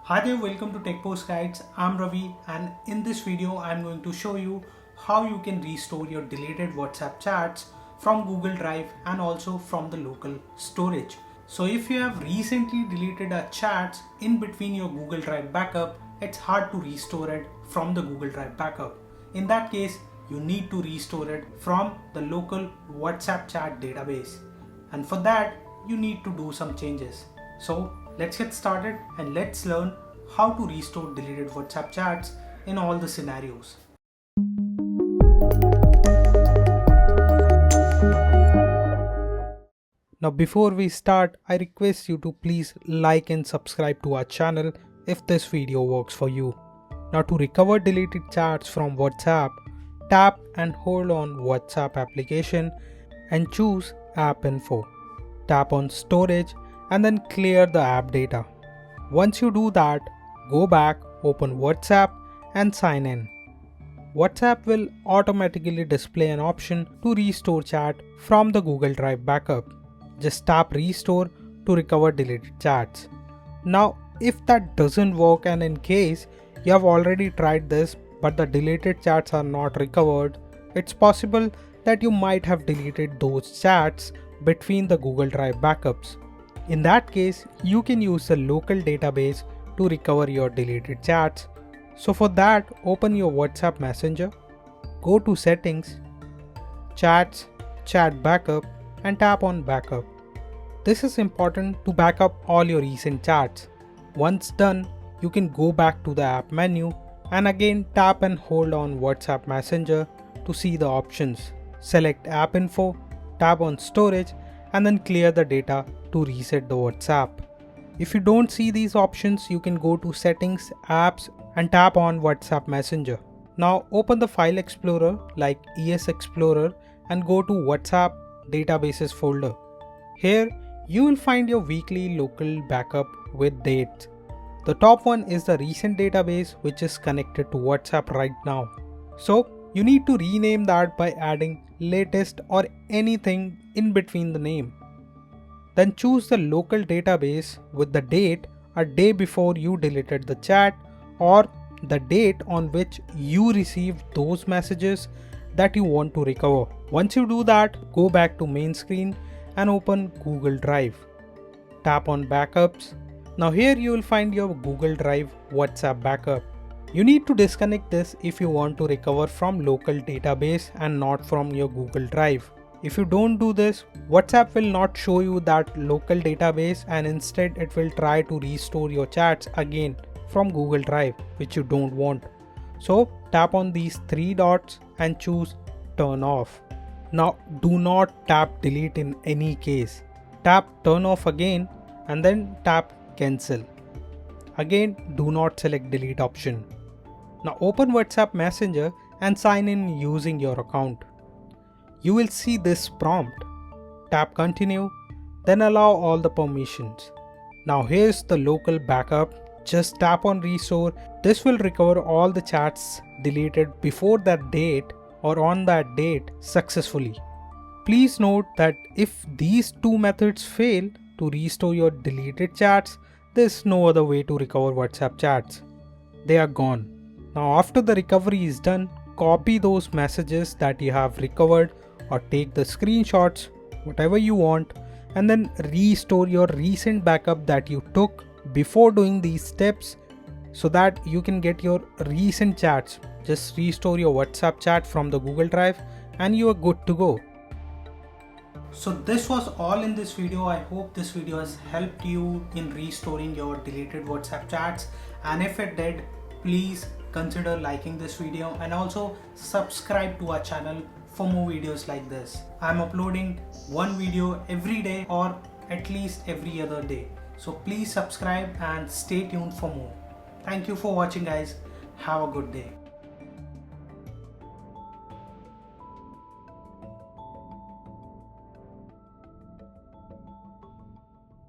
Hi there, welcome to Tech Post Guides. I'm Ravi, and in this video I'm going to show you how you can restore your deleted WhatsApp chats from Google Drive and also from the local storage. So if you have recently deleted a chats in between your Google Drive backup, it's hard to restore it from the Google Drive backup. In that case, you need to restore it from the local WhatsApp chat database. And for that, you need to do some changes. So let's get started and let's learn how to restore deleted WhatsApp chats in all the scenarios. Now before we start, I request you to please like and subscribe to our channel if this video works for you. Now to recover deleted chats from WhatsApp, tap and hold on WhatsApp application and choose App Info. Tap on Storage and then clear the app data. Once you do that, go back, open WhatsApp and sign in. WhatsApp will automatically display an option to restore chat from the Google Drive backup. Just tap Restore to recover deleted chats. Now, if that doesn't work and in case you have already tried this but the deleted chats are not recovered, it's possible that you might have deleted those chats between the Google Drive backups. In that case, you can use the local database to recover your deleted chats. So for that, open your WhatsApp Messenger, go to Settings, Chats, Chat Backup and tap on Backup. This is important to back up all your recent chats. Once done, you can go back to the app menu and again tap and hold on WhatsApp Messenger to see the options. Select App Info, tap on Storage and then clear the data to reset the WhatsApp. If you don't see these options, you can go to Settings, Apps and tap on WhatsApp Messenger. Now open the File Explorer like ES Explorer and go to WhatsApp Databases folder. Here you will find your weekly local backup with dates. The top one is the recent database which is connected to WhatsApp right now. So you need to rename that by adding latest or anything in between the name. Then choose the local database with the date a day before you deleted the chat or the date on which you received those messages that you want to recover. Once you do that, go back to main screen and open Google Drive. Tap on Backups. Now here you will find your Google Drive WhatsApp backup. You need to disconnect this if you want to recover from local database and not from your Google Drive. If you don't do this, WhatsApp will not show you that local database and instead it will try to restore your chats again from Google Drive, which you don't want. So tap on these three dots and choose Turn Off. Now do not tap Delete in any case. Tap Turn Off again and then tap Cancel. Again, do not select Delete option. Now open WhatsApp Messenger and sign in using your account. You will see this prompt. Tap Continue, then allow all the permissions. Now here's the local backup. Just tap on Restore. This will recover all the chats deleted before that date or on that date successfully. Please note that if these two methods fail to restore your deleted chats, there's no other way to recover WhatsApp chats. They are gone. Now after the recovery is done, copy those messages that you have recovered or take the screenshots, whatever you want, and then restore your recent backup that you took before doing these steps so that you can get your recent chats. Just restore your WhatsApp chat from the Google Drive and you are good to go. So this was all in this video. I hope this video has helped you in restoring your deleted WhatsApp chats, and if it did, please consider liking this video and also subscribe to our channel for more videos like this. I'm uploading one video every day or at least every other day. So please subscribe and stay tuned for more. Thank you for watching guys. Have a good day.